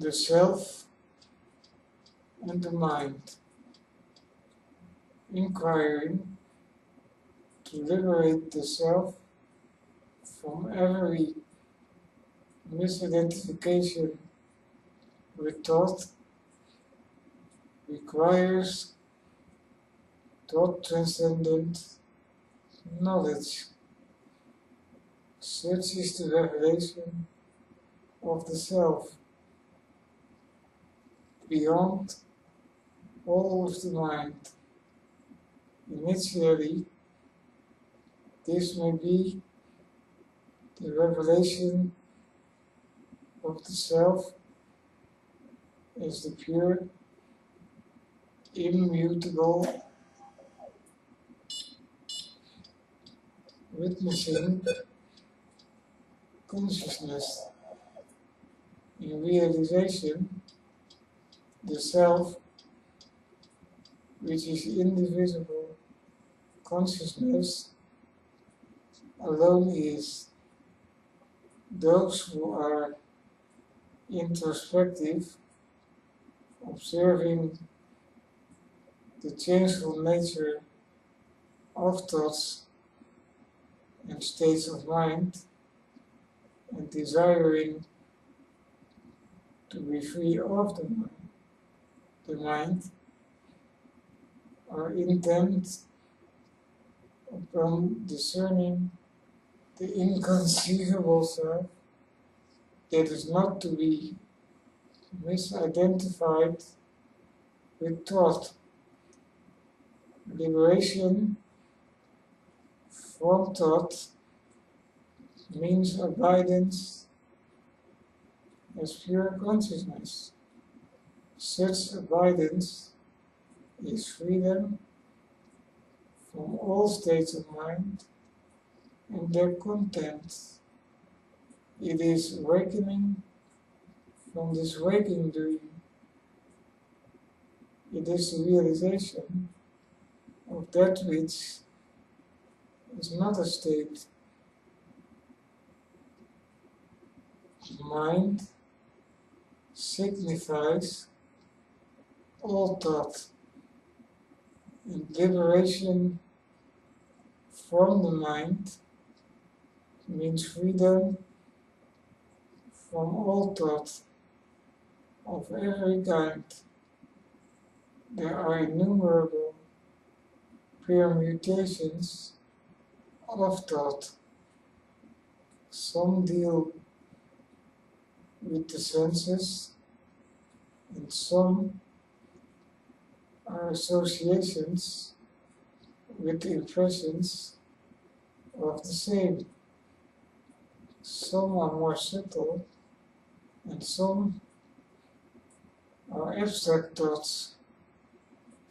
the self and the mind, inquiring to liberate the self from every misidentification with thought requires thought-transcendent knowledge. Such is the revelation of the self, beyond all of the mind. Initially, this may be the revelation of the self as the pure, immutable, witnessing consciousness. In realization, the self, which is indivisible consciousness, alone is. Those who are introspective, observing the changeful nature of thoughts and states of mind, and desiring to be free of the mind, are intent upon discerning the inconceivable self that is not to be misidentified with thought. Liberation from thought means abidance as pure consciousness. Such abidance is freedom from all states of mind and their content. It is awakening from this waking dream. It is the realization of that which is not a state. Mind signifies all thought, and liberation from the mind means freedom from all thought of every kind. There are innumerable permutations of thought. Some deal with the senses, and some are associations with the impressions of the same. Some are more subtle, and some are abstract thoughts.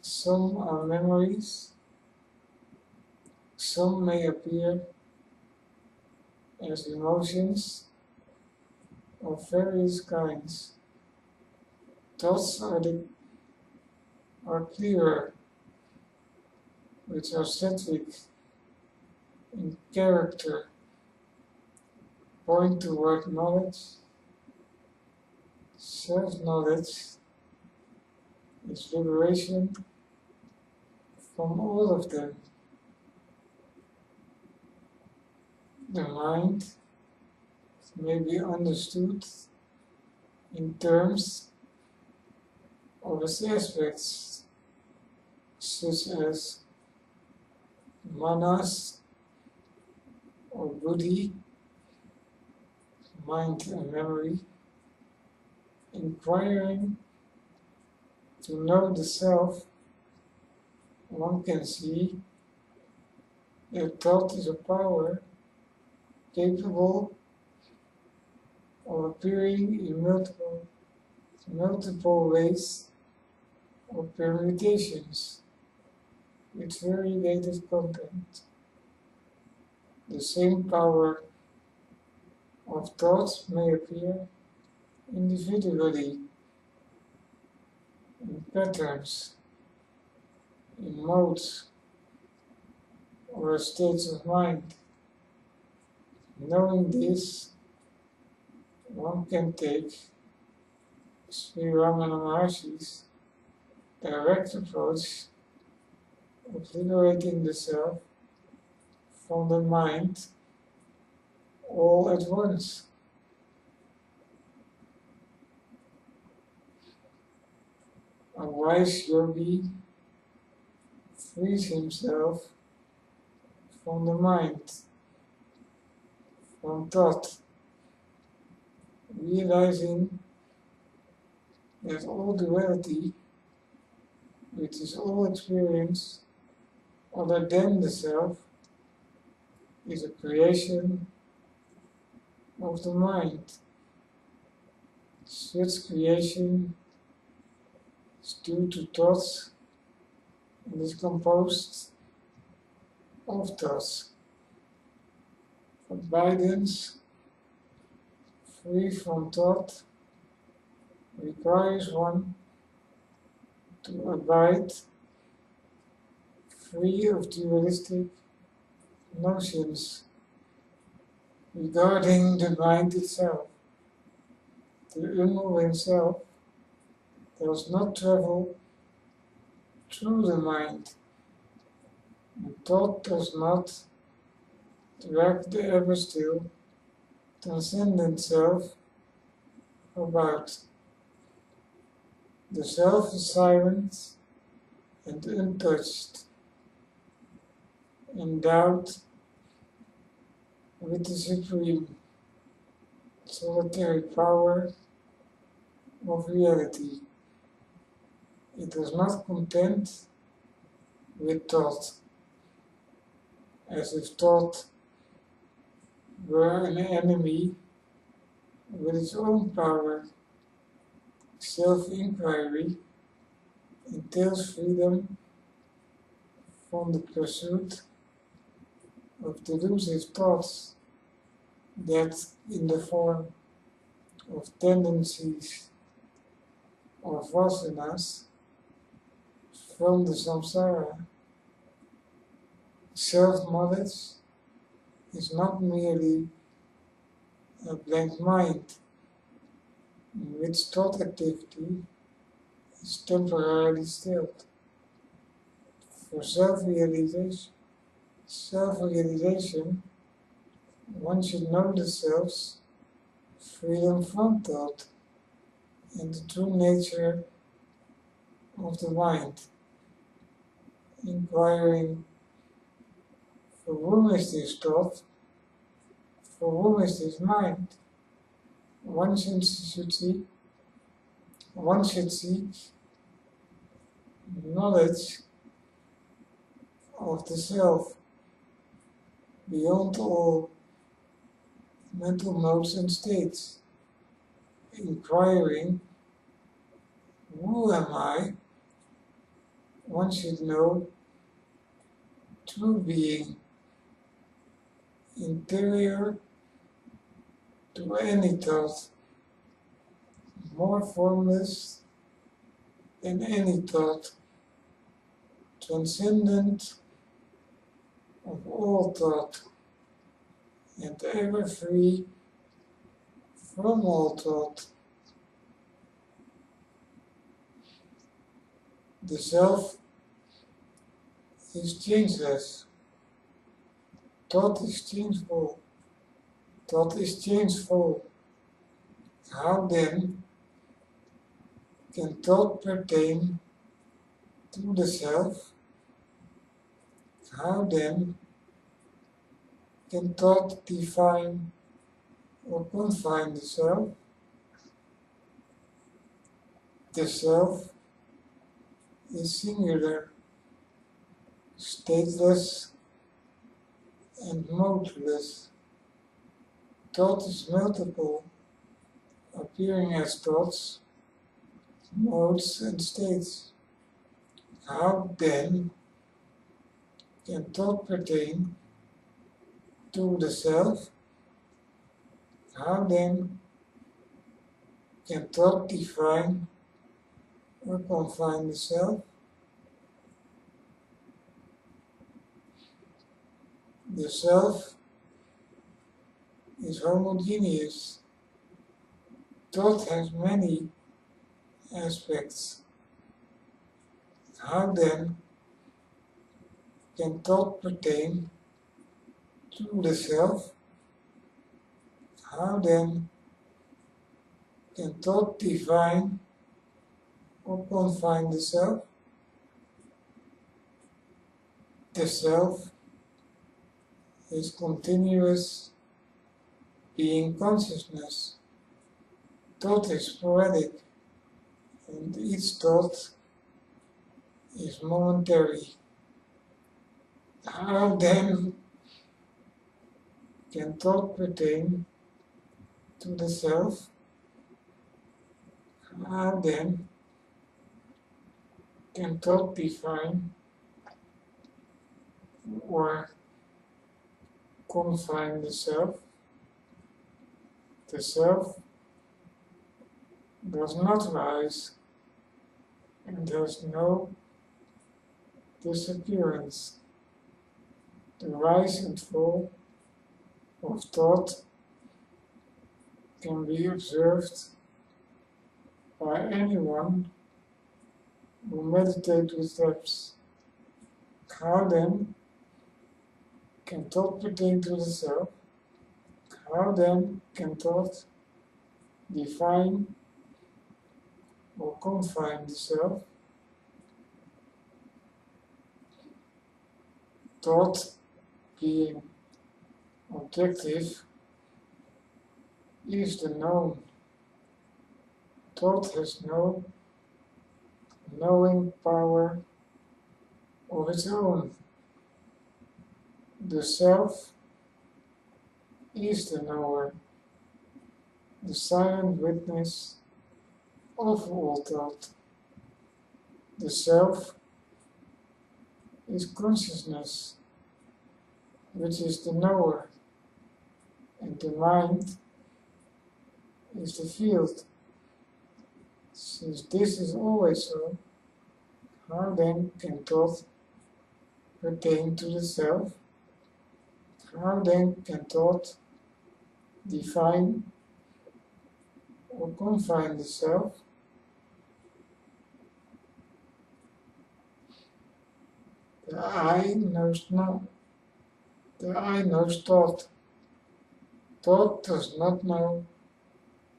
Some are memories. Some may appear as emotions of various kinds. Thoughts are clearer, which are static in character, point toward knowledge. Self-knowledge is liberation from all of them. The mind may be understood in terms of its aspects, such as manas or buddhi, mind and memory. Inquiring to know the self, one can see that thought is a power capable of appearing in multiple ways or permutations with variegated content. The same power of thought may appear individually in patterns, in modes, or states of mind. Knowing this, one can take Sri Ramana Maharshi's direct approach of liberating the self from the mind all at once. A wise yogi frees himself from the mind, from thought, realizing that all duality, which is all experience other than the self, is a creation of the mind. Such creation is due to thoughts and is composed of thoughts. Abidance, free from thought, requires one to abide free of dualistic notions regarding the mind itself. The unmoving self does not travel through the mind, and thought does not drag the ever still, transcendent self about. The self is silent and untouched, endowed with the supreme, solitary power of reality. It does not contend with thought, as if thought were an enemy with its own power. Self-inquiry entails freedom from the pursuit of delusive thoughts that, in the form of tendencies or vasanas from the samsara, self-knowledge is not merely a blank mind in which thought activity is temporarily stilled. For self-realization, one should know the self's freedom from thought and the true nature of the mind, inquiring, for whom is this thought, for whom is this mind? One should seek knowledge of the self beyond all mental modes and states, inquiring, who am I? One should know true being, interior to any thought, more formless than any thought, transcendent of all thought, and ever free from all thought. The self is changeless. Thought is changeful. Thought is changeful. How then can thought pertain to the self? How then can thought define or confine the self? The self is singular, stateless, and modeless. Thought is multiple, appearing as thoughts, modes, and states. How then can thought pertain to the self? How then can thought define or confine the self? The self is homogeneous. Thought has many aspects. How then can thought pertain to the self? How then can thought define or confine the self? The self is continuous being consciousness. Thought is sporadic, and each thought is momentary. How then can thought pertain to the self? How then can thought define or confine the self? The self does not rise and has no disappearance. The rise and fall of thought can be observed by anyone who meditates with depth. How then can thought pertain to the self? How then can thought define or confine the self? Thought being objective is the known. Thought has no knowing power of its own. The self is the knower, the silent witness of all thought. The self is consciousness, which is the knower, and the mind is the field. Since this is always so, how then can thought pertain to the self? How then can thought define or confine the self? The I knows not. The I knows thought. Thought does not know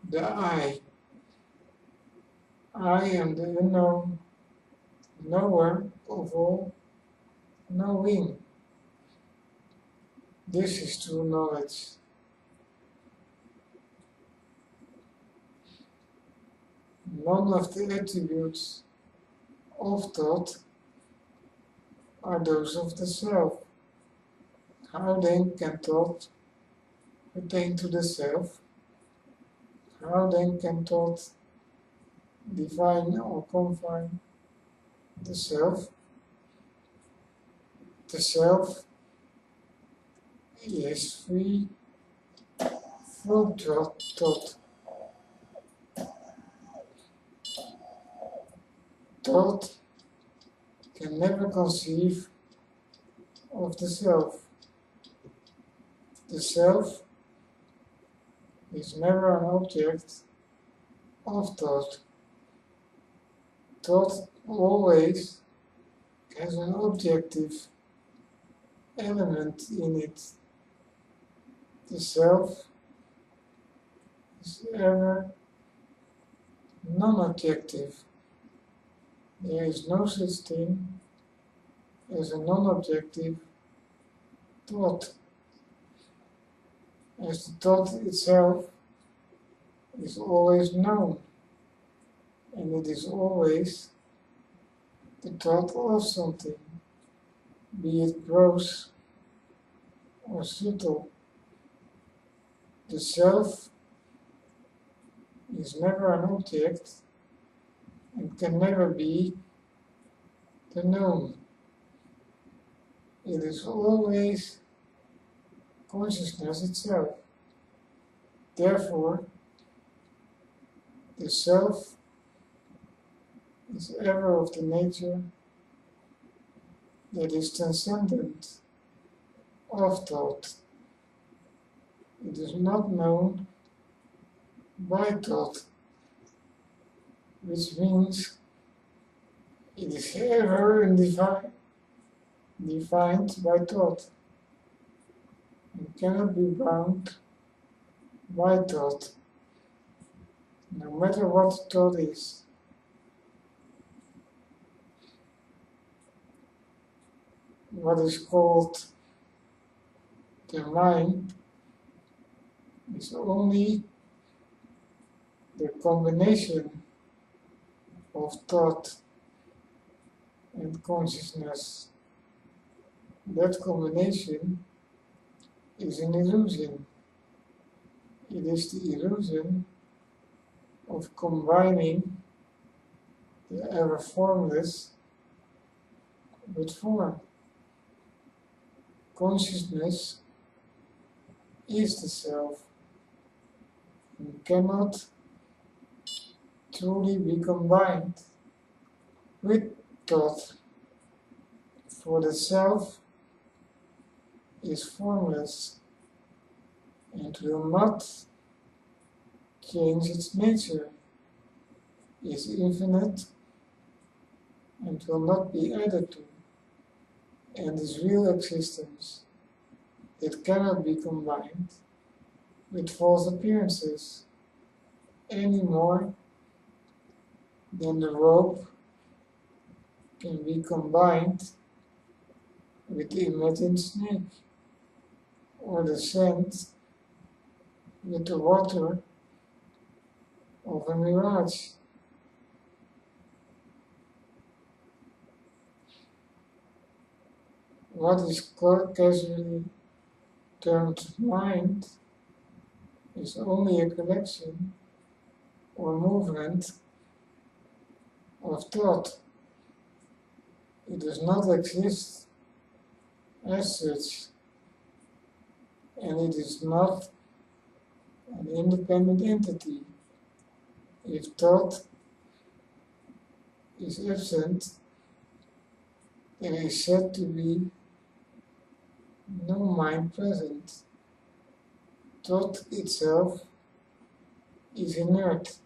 the I. I am the unknown, knower of all knowing. This is true knowledge. None of the attributes of thought are those of the self. How then can thought pertain to the self? How then can thought define or confine the self? The self is free from thought. Thought can never conceive of the self. The self is never an object of thought. Thought always has an objective element in it. The self is ever non-objective. There is no such thing as a non-objective thought, as the thought itself is always known, and it is always the thought of something, be it gross or subtle. The self is never an object and can never be the known. It is always consciousness itself. Therefore, the self is ever of the nature that is transcendent of thought. It is not known by thought. which means it is ever defined by thought and cannot be bound by thought, no matter what thought is. What is called the mind is only the combination of thought and consciousness. That combination is an illusion. It is the illusion of combining the ever formless with form. Consciousness is the self and cannot truly be combined with thought, for the self is formless and will not change its nature, is infinite and will not be added to, and is real existence that cannot be combined with false appearances any more than the rope can be combined with the imagined snake, or the sand with the water of a mirage. What is casually termed mind is only a collection or movement of thought. It does not exist as such, and it is not an independent entity. If thought is absent, there is said to be no mind present. Thought itself is inert.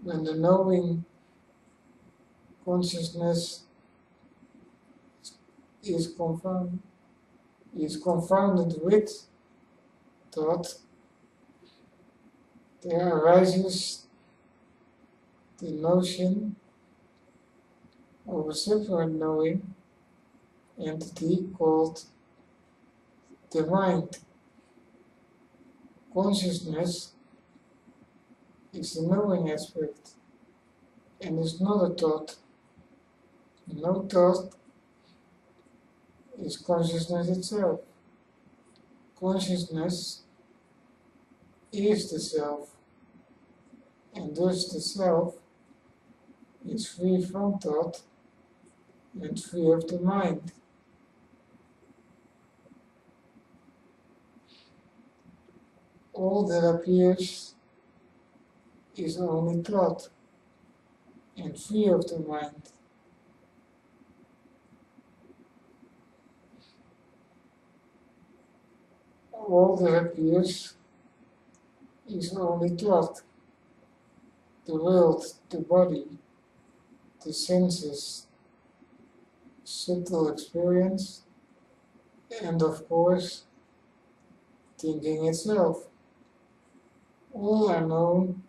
When the knowing consciousness is confounded with thought, there arises the notion of a separate knowing entity called the mind. Consciousness is the knowing aspect and is not a thought. No thought is consciousness itself. Consciousness is the self, and thus the self is free from thought and free of the mind. All that appears is only thought and free of the mind. All that appears is only thought. The world, the body, the senses, subtle experience, and of course, thinking itself. All are known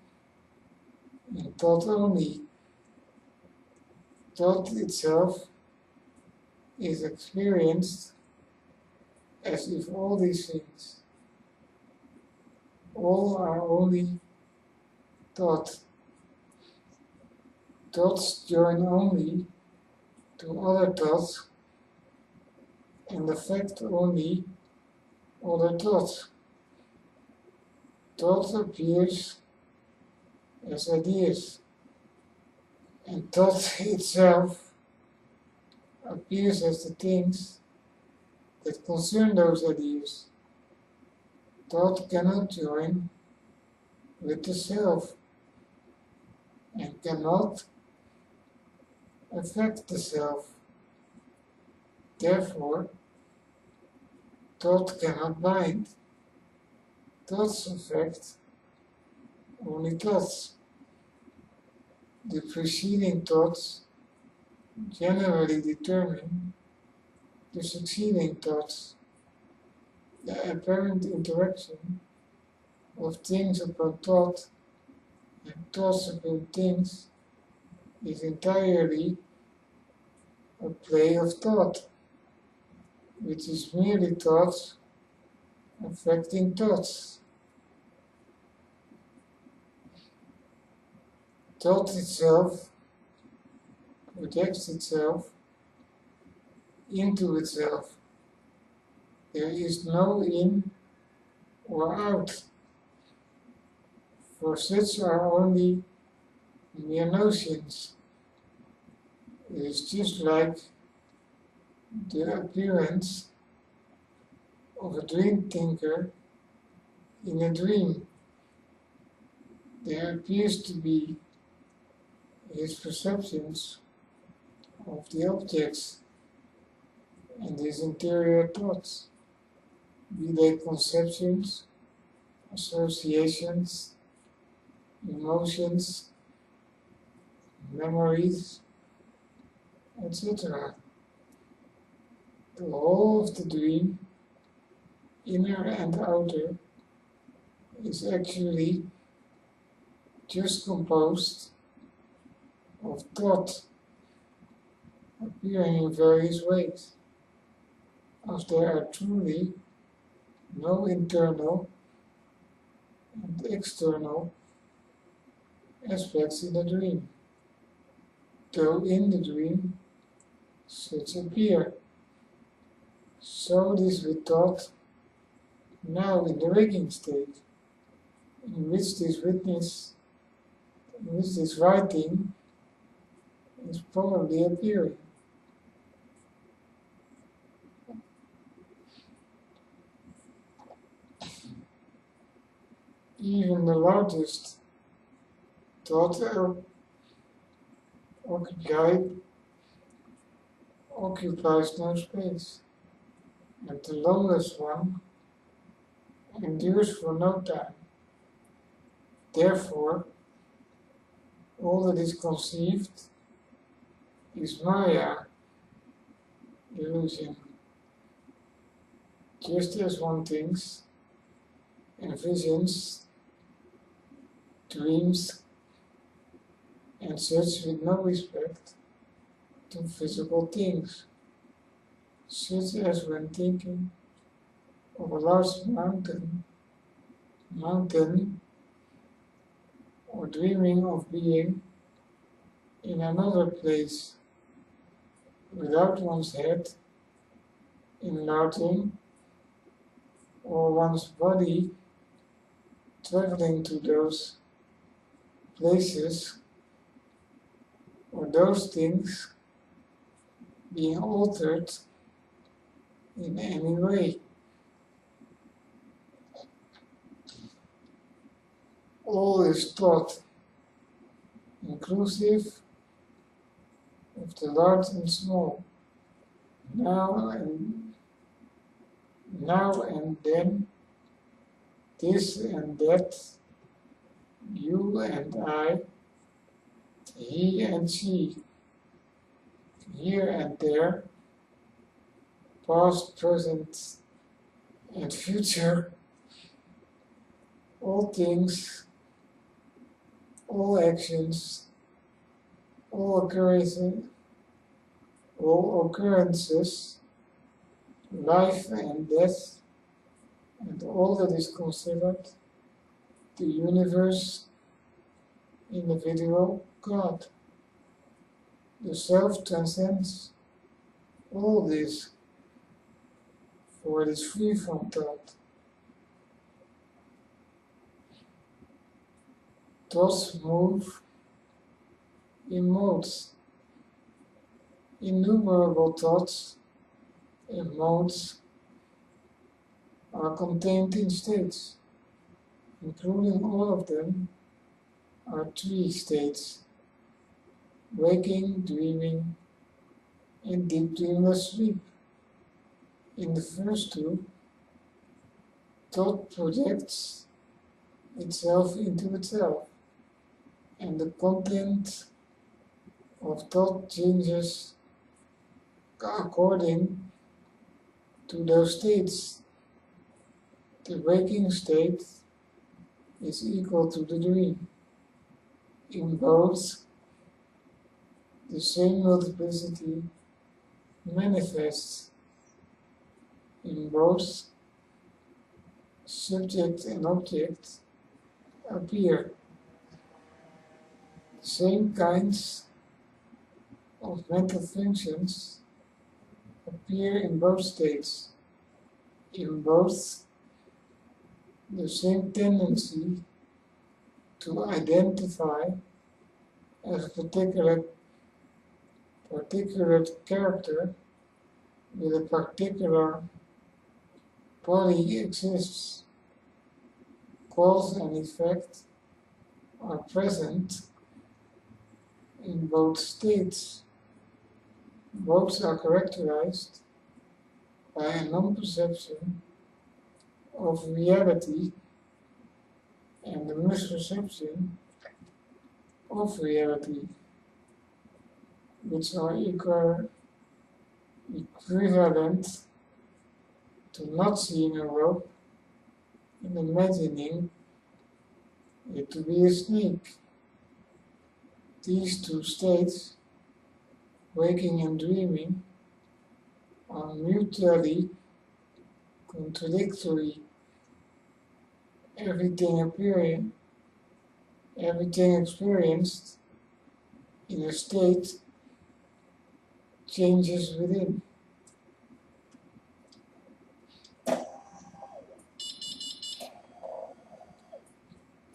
in thought only. Thought itself is experienced as if all these things, all are only thought. Thoughts join only to other thoughts and affect only other thoughts. Thought appears as ideas, and thought itself appears as the things that concern those ideas. Thought cannot join with the self and cannot affect the self. Therefore, thought cannot bind. Thoughts affect only thoughts. The preceding thoughts generally determine the succeeding thoughts. The apparent interaction of things upon thought and thoughts upon things is entirely a play of thought, which is merely thoughts affecting thoughts. Thought itself projects itself into itself. There is no in or out, for such are only mere notions. It is just like the appearance of a dream thinker in a dream. There appears to be his perceptions of the objects and his interior thoughts, be they conceptions, associations, emotions, memories, etc. The whole of the dream, inner and outer, is actually just composed of thought appearing in various ways, as there are truly no internal and external aspects in the dream, though in the dream such appear. So it is with thought now in the waking state, in which this writing is probably appearing. Even the largest thought occupies no space, and the longest one endures for no time. Therefore, all that is conceived is Maya, illusion, just as one thinks, envisions, dreams, and such with no respect to physical things, such as when thinking of a large mountain, or dreaming of being in another place without one's head enlarging or one's body traveling to those places or those things being altered in any way. All is thought, inclusive of the large and small, now and then, this and that, you and I, he and she, here and there, past, present, and future, all things, all actions, all occurrences, life and death, and all that is considered the universe, individual, God. The self transcends all this, for it is free from thought. Thoughts move in modes. Innumerable thoughts and modes are contained in states, including all of them are three states: waking, dreaming, and deep dreamless sleep. In the first two, thought projects itself into itself, and the content of thought changes according to those states. The waking state is equal to the dream. In both, the same multiplicity manifests. In both, subject and object appear. The same kinds of mental functions appear in both states. In both, the same tendency to identify as a particular character with a particular body exists. Cause and effect are present in both states. Both are characterized by a non-perception of reality and the misperception of reality, which are equivalent to not seeing a rope and imagining it to be a snake. These two states, waking and dreaming, are mutually contradictory. Everything experienced in a state changes within.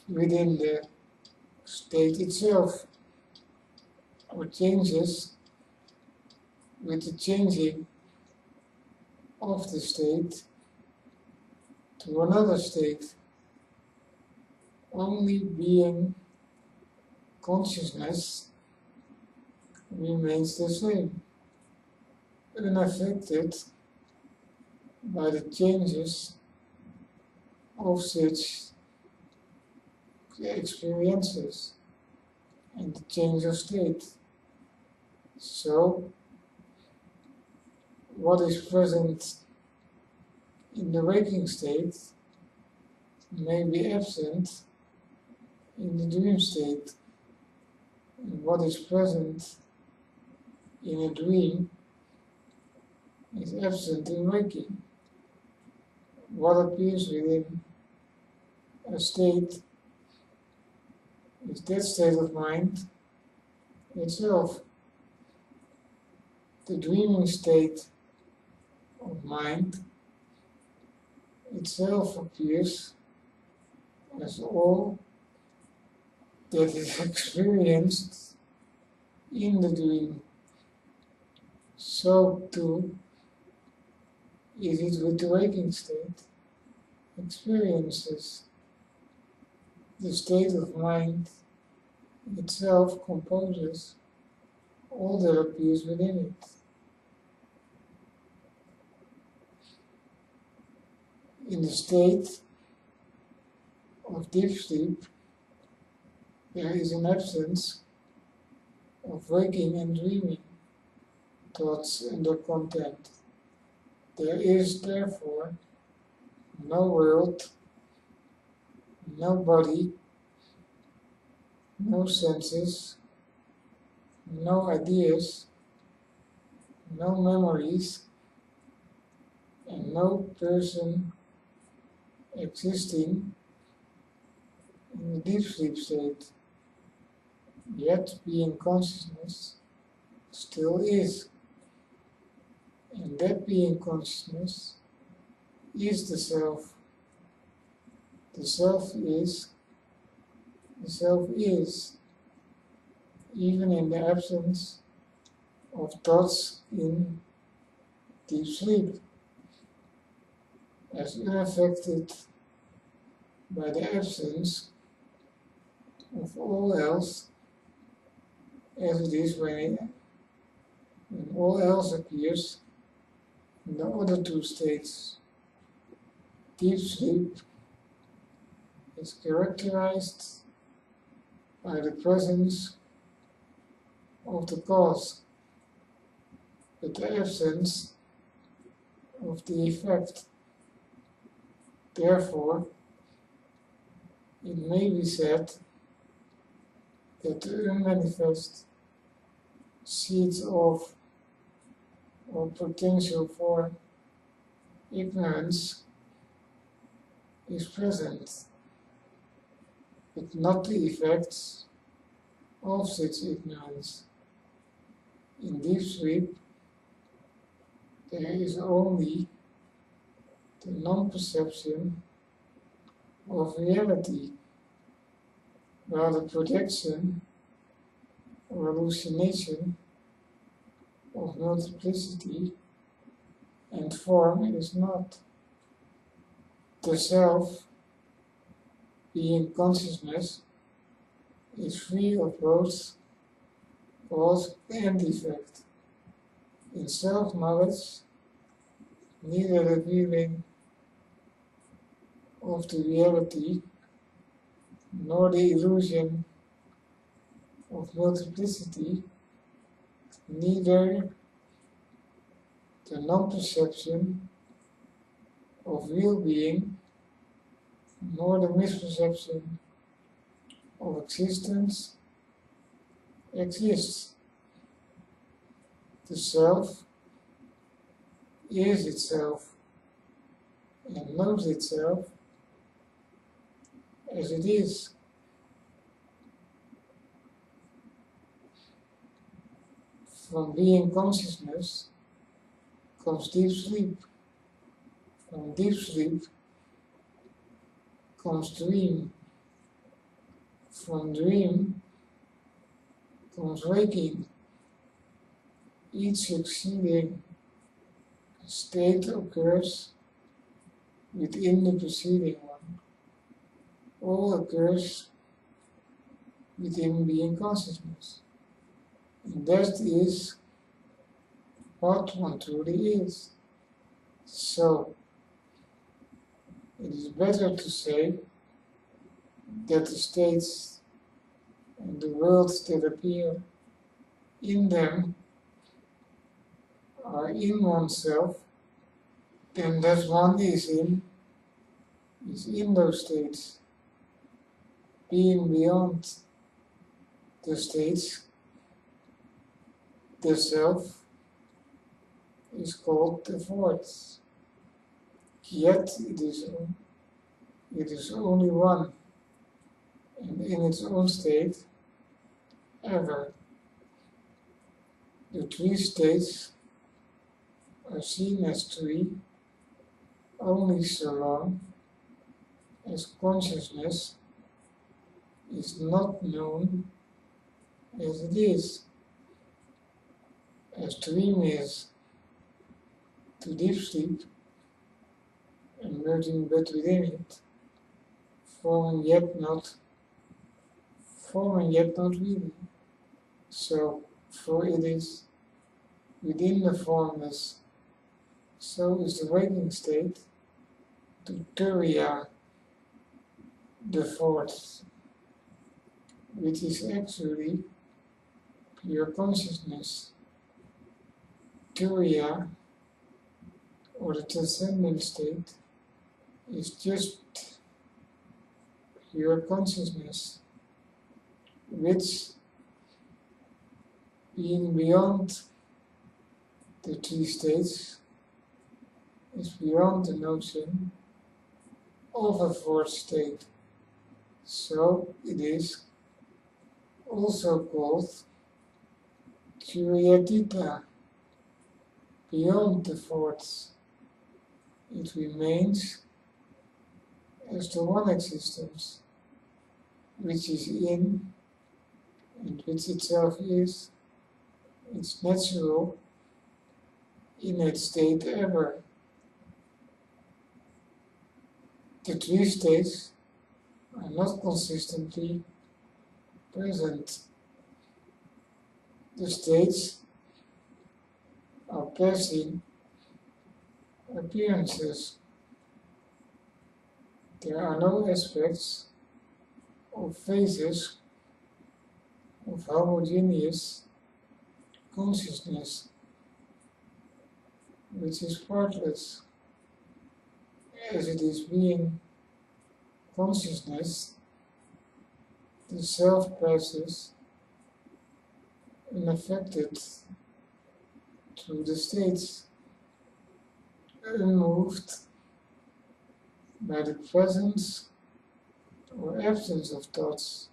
Within the state itself, or changes with the changing of the state to another state. Only being consciousness remains the same, unaffected by the changes of such experiences and the change of state. So, what is present in the waking state may be absent in the dream state, and what is present in a dream is absent in waking. What appears within a state is that state of mind itself. The dreaming state of mind itself appears as all that is experienced in the dream. So too is it with the waking state. Experiences. The state of mind itself composes all that appears within it. In the state of deep sleep, there is an absence of waking and dreaming, thoughts and their content. There is, therefore, no world, no body, no senses, no ideas, no memories, and no person existing in the deep sleep state. Yet being consciousness still is. And that being consciousness is the self. The self is, even in the absence of thoughts in deep sleep, as unaffected by the absence of all else as it is when all else appears in the other two states. Deep sleep is characterized by the presence of the cause, but the absence of the effect. Therefore, it may be said that the unmanifest seeds of or potential for ignorance is present, but not the effects of such ignorance. In deep sleep, there is only the non-perception of reality, while the projection or hallucination of multiplicity and form is not. The self, being consciousness, is free of both cause and effect. In self-knowledge, neither the feeling of the reality nor the illusion of multiplicity, neither the non-perception of real being nor the misperception of existence exists. The self is itself and knows itself as it is. From being consciousness comes deep sleep. From deep sleep comes dream. From dream comes waking. Each succeeding state occurs within the preceding one. All occurs within being consciousness. And that is what one truly is. So, it is better to say that the states and the worlds that appear in them are in oneself, than that one is in those states. Being beyond the states, the self is called the fourth. Yet it is only one, and in its own state, ever. The three states are seen as three only so long as consciousness is not known as it is, as dream is to deep sleep, emerging but within it, forming yet not really. So, for it is within the formless, so is the waking state to Turiya, the fourth, which is actually pure consciousness. Turiya, or the transcendent state, is just pure consciousness, which, being beyond the three states, is beyond the notion of a fourth state. So it is also called Turiyatita, beyond the fourth. It remains as the one existence, which is in and which itself is its natural, innate state ever. The three states are not consistently present. The states are passing appearances. There are no aspects or phases of homogeneous consciousness, which is partless, as it is being consciousness, the self passes unaffected through the states, unmoved by the presence or absence of thoughts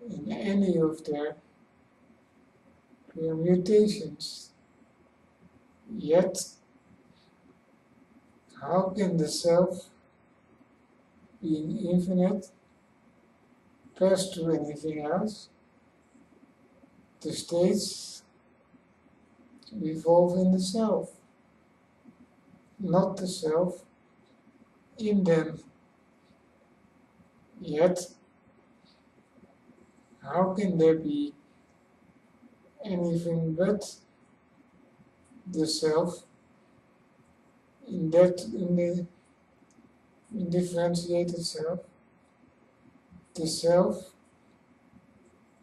in any of their permutations. Yet, how can the self, being infinite, pass to anything else? The states revolve in the self, not the self in them. Yet, how can there be anything but the self in the undifferentiated self? The self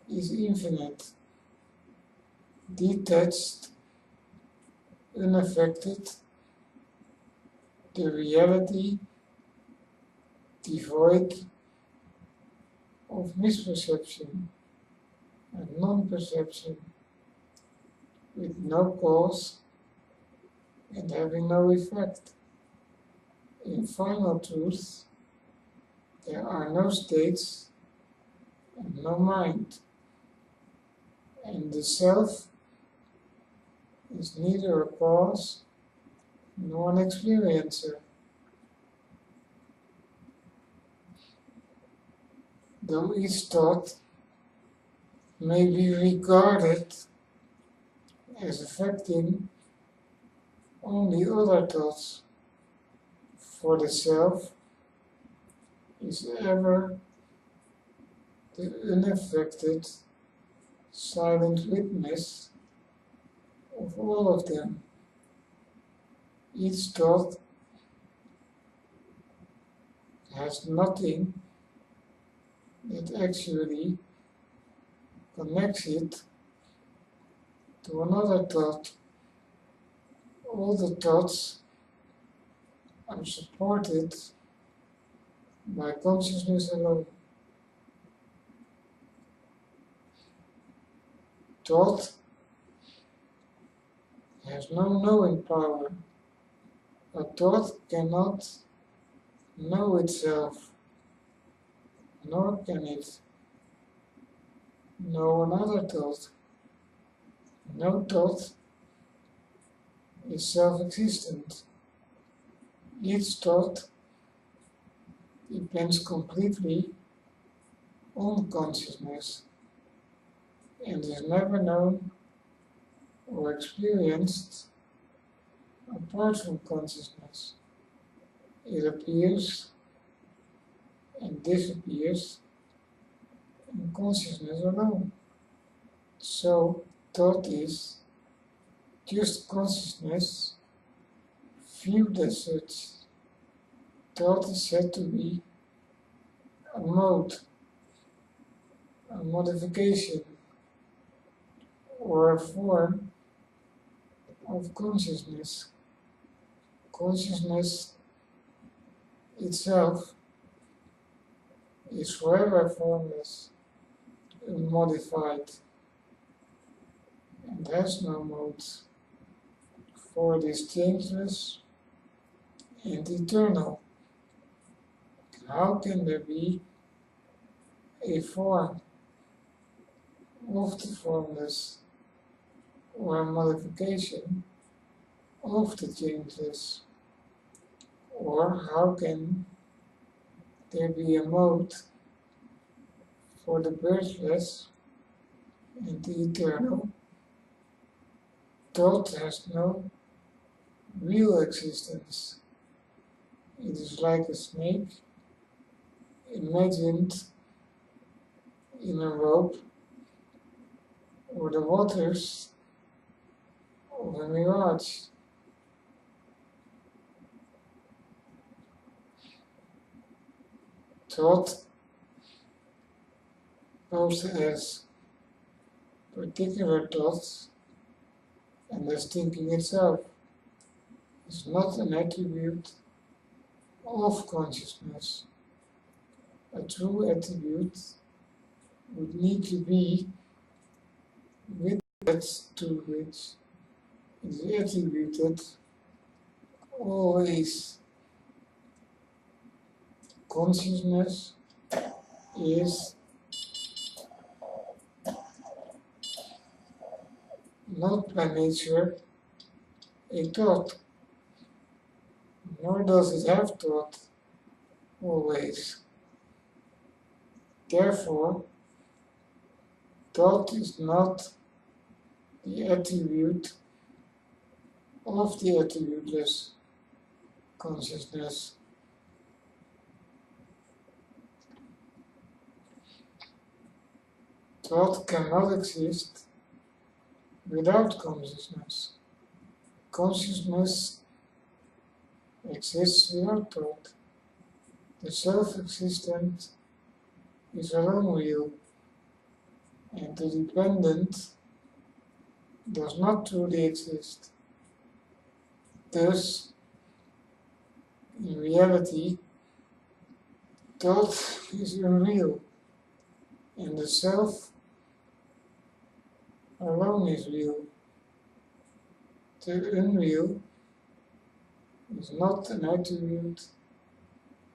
is infinite, detached, unaffected, the reality devoid of misperception and non-perception, with no cause and having no effect. In final truth, there are no states and no mind, and the self is neither a cause nor an experiencer. Though each thought may be regarded as affecting only other thoughts, for the self is ever the unaffected, silent witness of all of them. Each thought has nothing that actually connects it to another thought. All the thoughts are supported by consciousness alone. Thought has no knowing power. A thought cannot know itself, nor can it know another thought. No thought is self-existent. Each thought depends completely on consciousness and is never known or experienced apart from consciousness. It appears and disappears in consciousness alone. So, thought is just consciousness viewed as such. Thought is said to be a mode, a modification, or a form of consciousness. Consciousness itself is forever formless, unmodified, and has no modes, for it is changeless and eternal. How can there be a form of the formless or a modification of the changeless? Or how can there be a mode for the birthless and the eternal? Thought has no real existence. It is like a snake imagined in a rope or the waters of a mirage. Thought, both as particular thoughts and as thinking itself is not an attribute of consciousness. A true attribute would need to be with that to which it is attributed always. Consciousness is not by nature a thought, nor does it have thought always. Therefore, thought is not the attribute of the attributeless consciousness. Thought cannot exist without consciousness. Consciousness exists without thought. The self-existent is alone real, and the dependent does not truly exist. Thus, in reality, thought is unreal, and the self alone is real. The unreal is not an attribute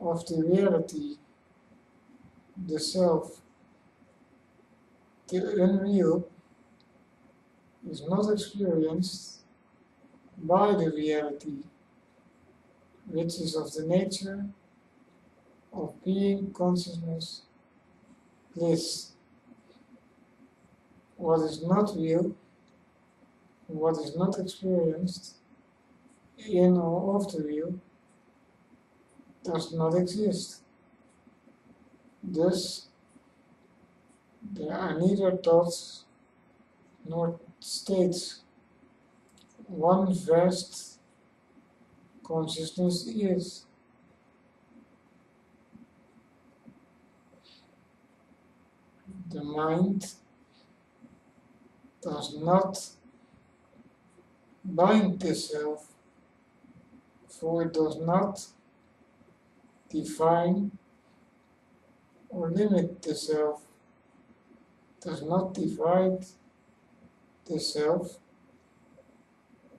of the reality, the self. The unreal is not experienced by the reality, which is of the nature of being, consciousness, bliss. What is not real, what is not experienced in or of the real, does not exist. Thus, there are neither thoughts nor states. One vast consciousness is. The mind does not bind the self, for it does not define or limit the self, does not divide the self,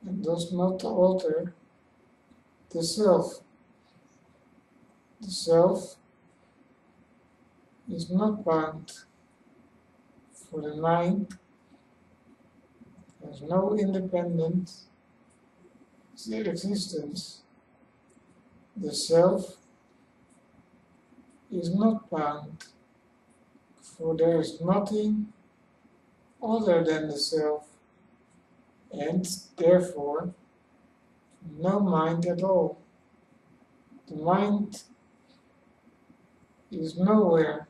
and does not alter the self. The self is not bound, for the mind has no independent existence. The self is not bound, for there is nothing other than the self, and therefore no mind at all. The mind is nowhere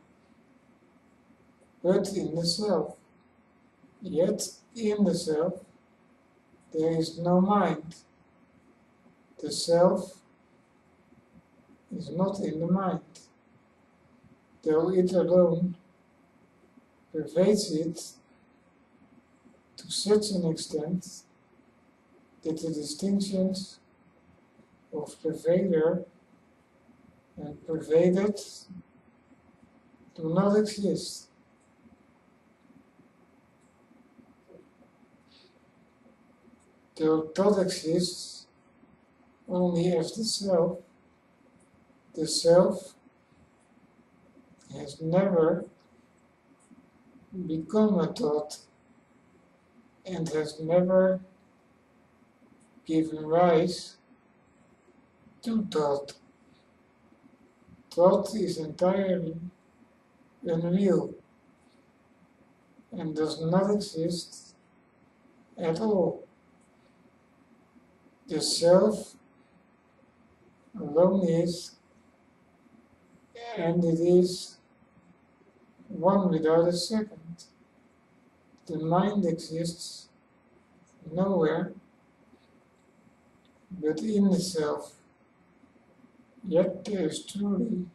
but in the self. Yet in the self there is no mind. The self is not in the mind, though it alone pervades it to such an extent that the distinctions of pervader and pervaded do not exist. Though thought exists only as the self has never become a thought and has never given rise to thought. Thought is entirely unreal and does not exist at all. The self alone is, and it is one without a second. The mind exists nowhere but in the self, yet there is truly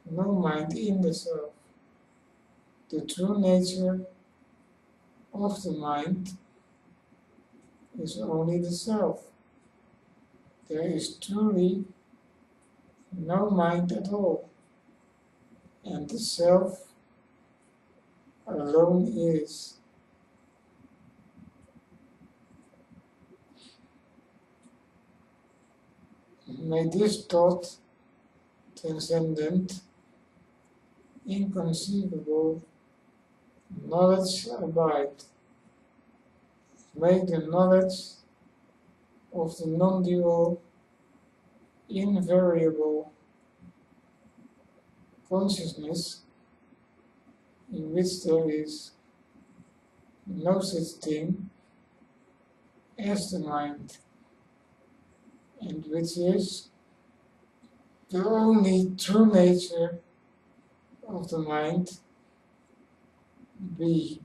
no mind in the self. The true nature of the mind is only the self. There is truly no mind at all, and the self alone is. May this thought, transcendent, inconceivable knowledge abide. May the knowledge of the non-dual, invariable consciousness in which there is no such thing as the mind, and which is the only true nature of the mind, be.